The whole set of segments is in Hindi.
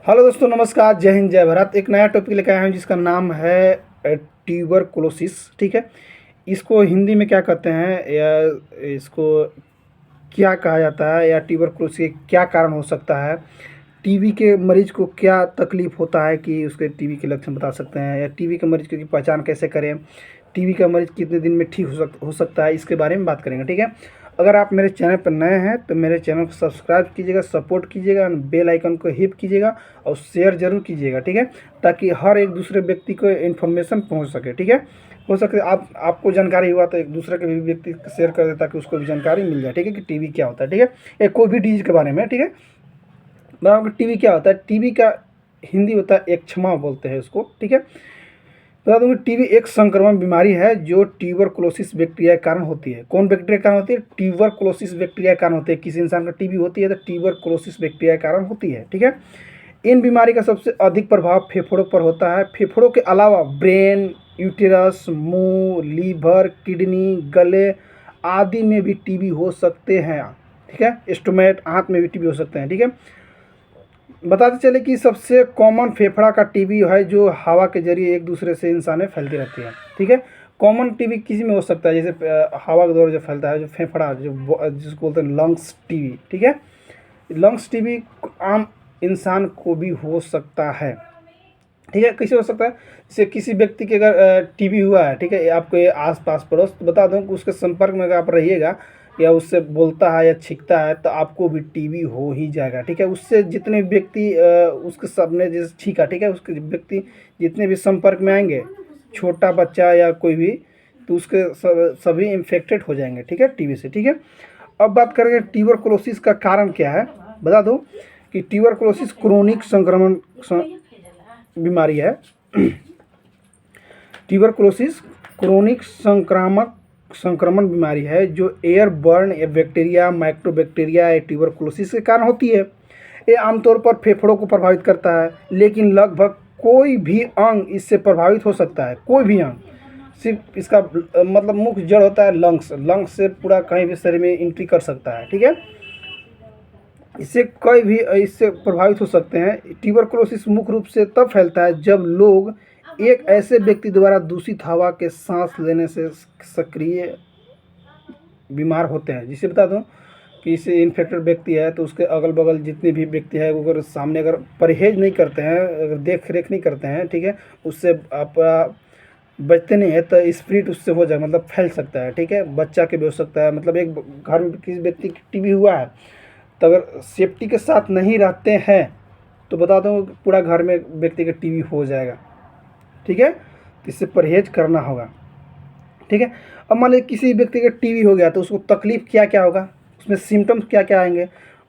हेलो दोस्तों, नमस्कार, जय हिंद, जय भारत। एक नया टॉपिक लेकर आया हूँ जिसका नाम है ट्यूबरकुलोसिस। ठीक है, इसको हिंदी में क्या कहते हैं या इसको क्या कहा जाता है या ट्यूबरकुलोसिस के क्या कारण हो सकता है, टीबी के मरीज को क्या तकलीफ होता है कि उसके टीबी के लक्षण बता सकते हैं, या टीबी के मरीज की पहचान कैसे करें, टीबी का मरीज कितने दिन में ठीक हो सकता है, इसके बारे में बात करेंगे। ठीक है, अगर आप मेरे चैनल पर नए हैं तो मेरे चैनल को सब्सक्राइब कीजिएगा, सपोर्ट कीजिएगा, बेल आइकन को हिट कीजिएगा और शेयर जरूर कीजिएगा। ठीक है, ताकि हर एक दूसरे व्यक्ति को इन्फॉर्मेशन पहुंच सके। ठीक है, हो सके आपको जानकारी हुआ तो एक दूसरे के भी व्यक्ति शेयर कर दे ताकि उसको भी जानकारी मिल जाए। ठीक है, कि टीबी क्या होता है। ठीक है, या कोई भी डिजीज के बारे में। ठीक है, बताओ कि टीबी क्या होता है। टीबी का हिंदी होता है एक्छमा बोलते हैं उसको। ठीक है, बता दूँ कि टीबी एक संक्रमण बीमारी है जो ट्यूबरकुलोसिस बैक्टीरिया के कारण होती है। कौन बैक्टीरिया के कारण होती है? ट्यूबरकुलोसिस बैक्टीरिया के कारण होती है। किसी इंसान का टीबी होती है तो ट्यूबरकुलोसिस बैक्टीरिया के कारण होती है। ठीक है, इन बीमारी का सबसे अधिक प्रभाव फेफड़ों पर होता है। फेफड़ों के अलावा ब्रेन, यूटेरस, मुंह, लीवर, किडनी, गले आदि में भी टीबी हो सकते हैं। ठीक है, स्टोमेट, आंत में भी टीबी हो सकते हैं। ठीक है, बताते चले कि सबसे कॉमन फेफड़ा का टीबी है जो हवा के जरिए एक दूसरे से इंसान में फैलती रहती है। ठीक है, कॉमन टीबी किसी में हो सकता है, जैसे हवा के द्वारा जो फैलता है, जो फेफड़ा जिसको बोलते हैं लंग्स टीबी। ठीक है, लंग्स टीबी आम इंसान को भी हो सकता है। ठीक है, कैसे हो सकता है? जैसे किसी व्यक्ति के अगर टीबी हुआ है, ठीक है, आपके आस पास पड़ोस, तो बता दूं कि उसके संपर्क में अगर आप रहिएगा या उससे बोलता है या छींकता है तो आपको भी टीबी हो ही जाएगा। ठीक है, उससे जितने व्यक्ति उसके सबने जैसे छींका, ठीक है, उसके व्यक्ति जितने भी संपर्क में आएंगे, छोटा बच्चा या कोई भी, तो उसके सभी इन्फेक्टेड हो जाएंगे। ठीक है, टीबी से। ठीक है, अब बात करेंगे ट्यूबरकुलोसिस का कारण क्या है। बता दो कि ट्यूबरकुलोसिस क्रोनिक संक्रमण बीमारी है। ट्यूबरकुलोसिस क्रोनिक संक्रमण बीमारी है जो एयरबर्न या बैक्टीरिया, माइक्रोबैक्टीरिया या ट्यूबरकुलोसिस के कारण होती है। ये आमतौर पर फेफड़ों को प्रभावित करता है, लेकिन लगभग कोई भी अंग इससे प्रभावित हो सकता है। कोई भी अंग, सिर्फ इसका मतलब मुख्य जड़ होता है लंग्स। लंग्स से पूरा कहीं भी शरीर में एंट्री कर सकता है। ठीक है, इससे कोई भी इससे प्रभावित हो सकते हैं। ट्यूबरकुलोसिस मुख्य रूप से तब फैलता है जब लोग एक ऐसे व्यक्ति द्वारा दूषित हवा के सांस लेने से सक्रिय बीमार होते हैं। जिसे बता दूं कि इससे इन्फेक्टेड व्यक्ति है तो उसके अगल बगल जितने भी व्यक्ति है वो अगर सामने अगर परहेज नहीं करते हैं, अगर देख रेख नहीं करते हैं, ठीक है, उससे आप बचते नहीं है तो स्प्रिट उससे हो जाए, मतलब फैल सकता है। ठीक है, बच्चा के भी हो सकता है। मतलब एक घर में किसी व्यक्ति की टीबी हुआ है तो अगर सेफ्टी के साथ नहीं रहते हैं तो बता दूँ पूरा घर में व्यक्ति का टीबी हो जाएगा। ठीक है, तो इससे परहेज करना होगा। ठीक है, अब मान लीजिए किसी व्यक्ति का टीबी हो गया तो उसको तकलीफ क्या क्या होगा, उसमें सिम्टम्स क्या क्या आएंगे।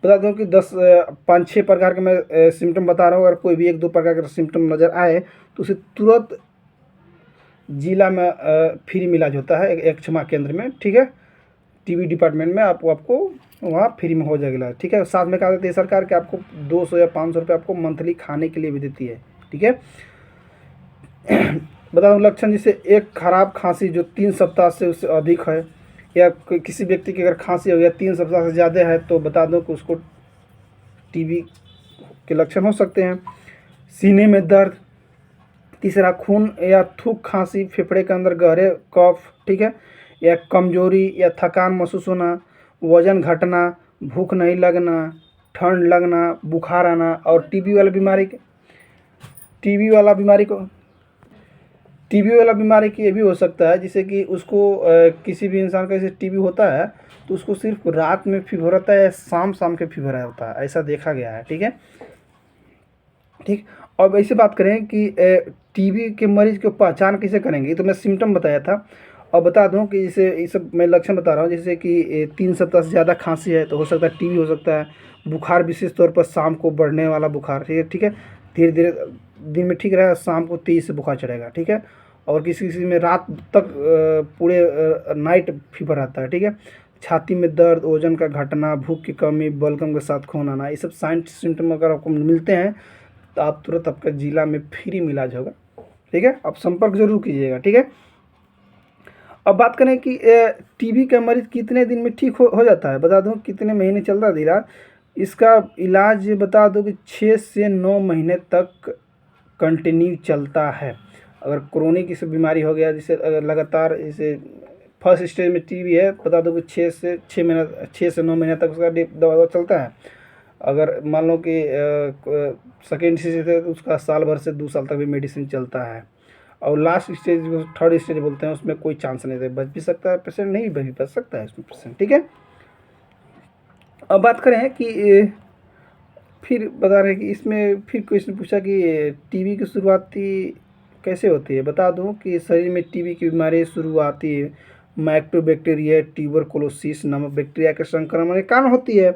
बता दूँ कि 5-6 प्रकार के मैं सिम्टम बता रहा हूँ। अगर कोई भी 1-2 प्रकार का सिम्टम नज़र आए तो उसे तुरंत जिला में फ्री में इलाज होता है, एक क्षमा केंद्र में। ठीक है, टीबी डिपार्टमेंट में आपको वहाँ फ्री में हो जाएगा इलाज। ठीक है, साथ में कहा देती है सरकार कि आपको 200 या 500 रुपये आपको मंथली खाने के लिए भी देती है। ठीक है, बता दूँ लक्षण, जैसे एक खराब खांसी जो 3 सप्ताह से उससे अधिक है, या किसी व्यक्ति की अगर खांसी हो गया 3 सप्ताह से ज़्यादा है तो बता दो कि उसको टीबी के लक्षण हो सकते हैं। सीने में दर्द, तीसरा खून या थूक खांसी, फेफड़े के अंदर गहरे कफ, ठीक है, या कमजोरी या थकान महसूस होना, वजन घटना, भूख नहीं लगना, ठंड लगना, बुखार आना। और टीबी वाला बीमारी की ये भी हो सकता है, जैसे कि उसको किसी भी इंसान का जैसे टीबी होता है तो उसको सिर्फ रात में फीवर होता है या शाम शाम के फीवर होता है, ऐसा देखा गया है। ठीक है, ठीक। अब ऐसे बात करें कि टीबी के मरीज की पहचान कैसे करेंगे, तो मैं सिम्टम बताया था। और बता दूं कि जैसे ये सब मैं लक्षण बता रहा हूँ, जैसे कि 3 सप्ताह से ज़्यादा खांसी है तो हो सकता है टीबी हो सकता है। बुखार, विशेष तौर पर शाम को बढ़ने वाला बुखार, ठीक है, ठीक है, धीरे धीरे दिन में ठीक रहेगा, शाम को तेज़ी से बुखार चढ़ेगा। ठीक है, और किसी किसी में रात तक पूरे नाइट फीवर आता है। ठीक है, छाती में दर्द, ओजन का घटना, भूख की कमी, बलगम के साथ खून आना, ये सब साइन सिम्टम अगर आपको मिलते हैं तो आप तुरंत आपका जिला में फ्री में इलाज होगा। ठीक है, आप संपर्क जरूर कीजिएगा। ठीक है, अब बात करें कि टीबी का मरीज कितने दिन में ठीक हो जाता है। बता दूं कितने महीने चलता है इलाज। इसका इलाज बता दो कि 6 से 9 महीने तक कंटिन्यू चलता है। अगर क्रोनिक इसे बीमारी हो गया, जिसे अगर लगातार इसे फर्स्ट स्टेज में टीबी है, बता दो कि 6 से 9 महीने तक उसका दवा चलता है। अगर मान लो कि सेकेंड स्टेज है तो उसका साल भर से 2 साल तक भी मेडिसिन चलता है। और लास्ट स्टेज जो थर्ड स्टेज बोलते हैं उसमें कोई चांस नहीं है, बच भी सकता है पेशेंट, नहीं भी बच सकता है इसमें पेशेंट, ठीक है। अब बात करें कि फिर बता रहे हैं कि इसमें फिर क्वेश्चन पूछा कि टीबी की शुरुआती कैसे होती है। बता दूं कि शरीर में टीबी की बीमारी शुरुआती माइक्रोबैक्टीरिया ट्यूबरकुलोसिस नामक बैक्टीरिया के संक्रमण के कारण होती है।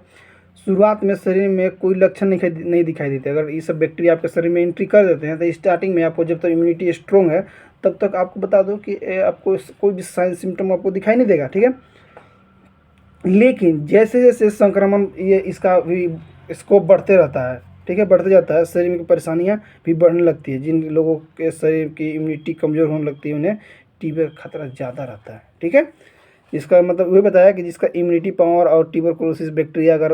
शुरुआत में शरीर में कोई लक्षण नहीं दिखाई देते। अगर ये सब बैक्टीरिया आपके शरीर में एंट्री कर देते हैं तो स्टार्टिंग में आपको, जब तक इम्यूनिटी स्ट्रॉन्ग है तब तक आपको बता दो कि आपको कोई भी साइन सिम्टम आपको दिखाई नहीं देगा, ठीक है। लेकिन जैसे जैसे संक्रमण ये इसका भी स्कोप बढ़ते रहता है, ठीक है, बढ़ते जाता है, शरीर में परेशानियां भी बढ़ने लगती है। जिन लोगों के शरीर की इम्यूनिटी कमज़ोर होने लगती है उन्हें टीबी का खतरा ज़्यादा रहता है, ठीक है। इसका मतलब वही बताया कि जिसका इम्यूनिटी पावर और ट्यूबरकुलोसिस बैक्टीरिया अगर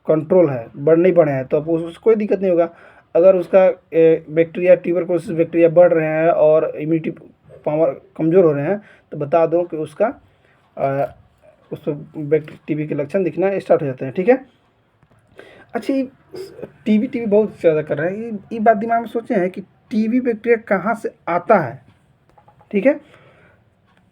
कंट्रोल है, नहीं बढ़े हैं, तो अब उसको कोई दिक्कत नहीं होगा। अगर उसका बैक्टीरिया ट्यूबरकुलोसिस बैक्टीरिया बढ़ रहे हैं और इम्यूनिटी पावर कमज़ोर हो रहे हैं तो बता दो कि उसका उसको टीबी के लक्षण दिखना स्टार्ट हो जाते हैं, ठीक है। अच्छा, टीबी बहुत ज़्यादा कर रहे हैं, ये बात दिमाग में सोचे हैं कि टीबी बैक्टीरिया कहाँ से आता है, ठीक है।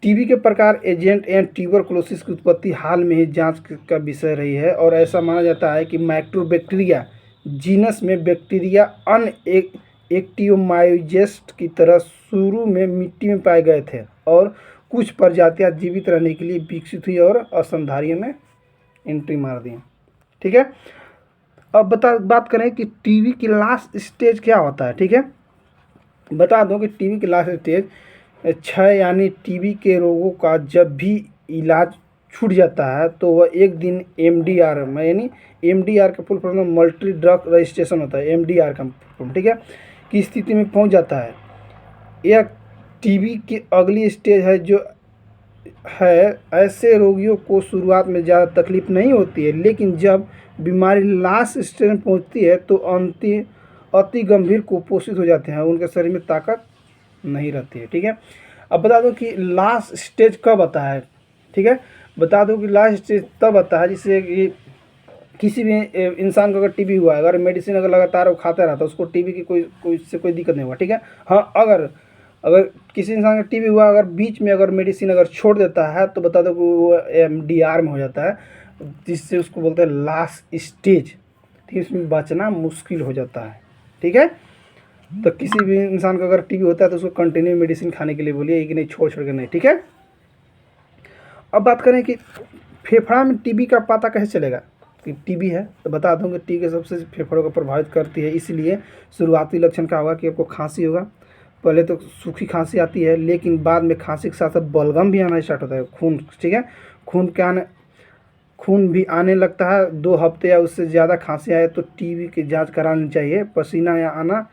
टीबी के प्रकार, एजेंट एंड ट्यूबरकुलोसिस की उत्पत्ति हाल में ही जांच का विषय रही है और ऐसा माना जाता है कि माइक्रोबैक्टीरिया जीनस में बैक्टीरिया अन एक्टियोमाइजेस्ट की तरह शुरू में मिट्टी में पाए गए थे और कुछ प्रजातियां जीवित रहने के लिए विकसित हुई और स्तनधारियों में एंट्री मार दी, ठीक है। अब बात करें कि टीबी की लास्ट स्टेज क्या होता है, ठीक है। बता दो कि टीबी की लास्ट स्टेज 6 यानी टीबी के रोगों का जब भी इलाज छूट जाता है तो वह एक दिन एमडीआर में, यानी एमडीआर का full form multi drug registration होता है, एमडीआर का फुल, ठीक है, की स्थिति में पहुंच जाता है। यह टीबी की अगली स्टेज है जो है ऐसे रोगियों को शुरुआत में ज़्यादा तकलीफ नहीं होती है, लेकिन जब बीमारी लास्ट स्टेज में पहुंचती है तो अति गंभीर कुपोषित हो जाते हैं, उनके शरीर में ताकत नहीं रहती है, ठीक है। अब बता दो कि लास्ट स्टेज कब आता है, ठीक है। बता दो कि लास्ट स्टेज तब आता है जिससे कि किसी भी इंसान को अगर टीबी हुआ है, अगर मेडिसिन अगर लगातार वो खाता रहा तो उसको टीबी की कोई दिक्कत नहीं होगा, ठीक है। हाँ, अगर किसी इंसान का टीबी हुआ, अगर बीच में अगर मेडिसिन अगर छोड़ देता है तो बता दो कि वो एमडीआर में हो जाता है, जिससे उसको बोलते हैं लास्ट स्टेज, ठीक है। इसमें बचना मुश्किल हो जाता है, ठीक है। तो किसी भी इंसान को अगर टीबी होता है तो उसको कंटिन्यू मेडिसिन खाने के लिए बोलिए, कि नहीं छोड़ के नहीं, ठीक है। अब बात करें कि फेफड़ा में टीबी का पता कैसे चलेगा कि टीबी है, तो बता दूं कि टीबी सबसे फेफड़ों को प्रभावित करती है। इसलिए शुरुआती लक्षण क्या होगा कि आपको खांसी होगा। पहले तो सूखी खांसी आती है, लेकिन बाद में खांसी के साथ साथ बलगम भी आना स्टार्ट होता है, खून, ठीक है। खून भी आने लगता है। 2 हफ्ते या उससे ज़्यादा खांसी आए तो टीबी की जांच करानी चाहिए। पसीना या आना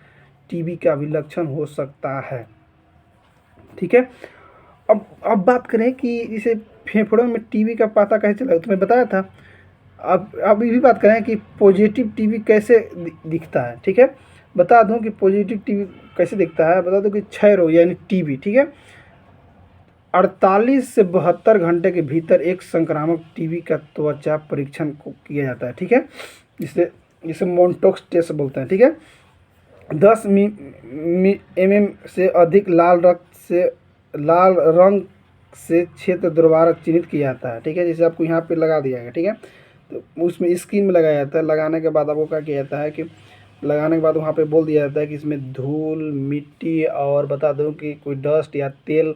टीबी का भी लक्षण हो सकता है, ठीक है। अब बात करें कि इसे फेफड़ों में टीबी का पता कैसे चला, तुम्हें बताया था। अब ये भी बात करें कि पॉजिटिव टीबी कैसे दिखता है, ठीक है। बता दूं कि पॉजिटिव टीबी कैसे दिखता है। बता दूं कि क्षय रोग यानी टीबी, ठीक है, 48 से 72 घंटे के भीतर एक संक्रामक टीबी का त्वचा परीक्षण को किया जाता है, ठीक है। जिसे मोन्टोक्स टेस्ट बोलते हैं, ठीक है। 10 mm से अधिक लाल रंग से क्षेत्र दोबारा चिन्हित किया जाता है, ठीक है। जैसे आपको यहाँ पे लगा दिया गया, ठीक है, तो उसमें स्किन में लगाया जाता है। लगाने के बाद आपको क्या किया जाता है कि लगाने के बाद वहाँ पे बोल दिया जाता है कि इसमें धूल, मिट्टी और बता दूँ कि कोई डस्ट या तेल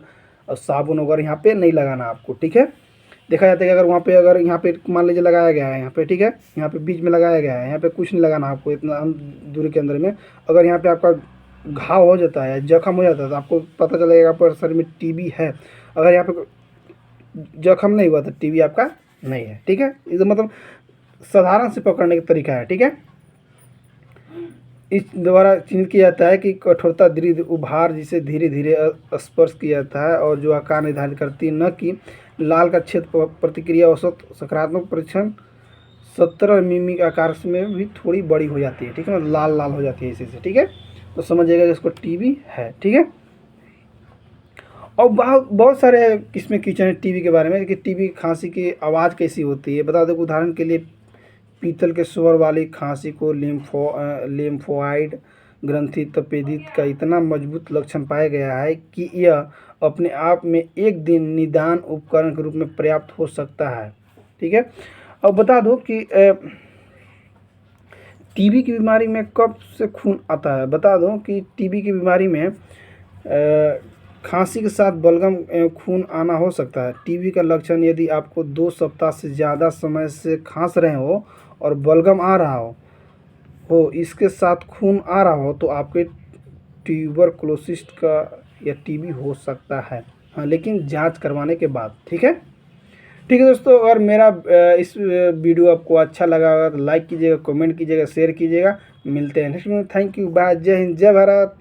और साबुन वगैरह यहाँ पे नहीं लगाना आपको, ठीक है। देखा जाता है कि अगर यहाँ पे मान लीजिए लगाया गया है यहाँ पे, ठीक है, यहाँ पे बीच में लगाया गया है, यहाँ पे कुछ नहीं लगाना आपको इतना दूरी के अंदर में। अगर यहाँ पे आपका घाव हो जाता है, जख्म हो जाता है, तो आपको पता चलेगा पर शरीर में टीबी है। अगर यहाँ पे जख्म नहीं हुआ तो टीबी आपका नहीं है, ठीक है। ये तो मतलब साधारण से पकड़ने का तरीका है, ठीक है। इस द्वारा चिन्हित किया जाता है कि कठोरता, दृढ़ उभार जिसे धीरे धीरे स्पर्श किया जाता है और जो आकार निर्धारित करती है, न कि लाल का क्षेत्र प्रतिक्रिया। औसत 17 मिमी के आकार में भी थोड़ी बड़ी हो जाती है, ठीक है, मतलब लाल लाल हो जाती है इसी से, ठीक है। तो समझिएगा कि इसको टीबी है, ठीक है। और बहुत बहुत सारे इसमें क्वेश्चन है टीबी के बारे में कि टीबी खांसी की आवाज़ कैसी होती है। बता दो, उदाहरण के लिए पीतल के स्वर वाली खांसी को लिम्फोइड ग्रंथि तपेदित का इतना मजबूत लक्षण पाया गया है कि यह अपने आप में एक दिन निदान उपकरण के रूप में पर्याप्त हो सकता है, ठीक है। अब बता दो कि टीबी की बीमारी में कब से खून आता है। बता दो कि टीबी की बीमारी में खांसी के साथ बलगम खून आना हो सकता है। टीबी का लक्षण यदि आपको 2 सप्ताह से ज़्यादा समय से खांस रहे हो और बलगम आ रहा हो इसके साथ खून आ रहा हो तो आपके ट्यूबरकुलोसिस का या टीबी हो सकता है, हाँ, लेकिन जांच करवाने के बाद, ठीक है। ठीक है दोस्तों, अगर मेरा इस वीडियो आपको अच्छा लगा होगा तो लाइक कीजिएगा, कमेंट कीजिएगा, शेयर कीजिएगा। मिलते हैं नेक्स्ट में। थैंक यू, बाय, जय हिंद, जय भारत।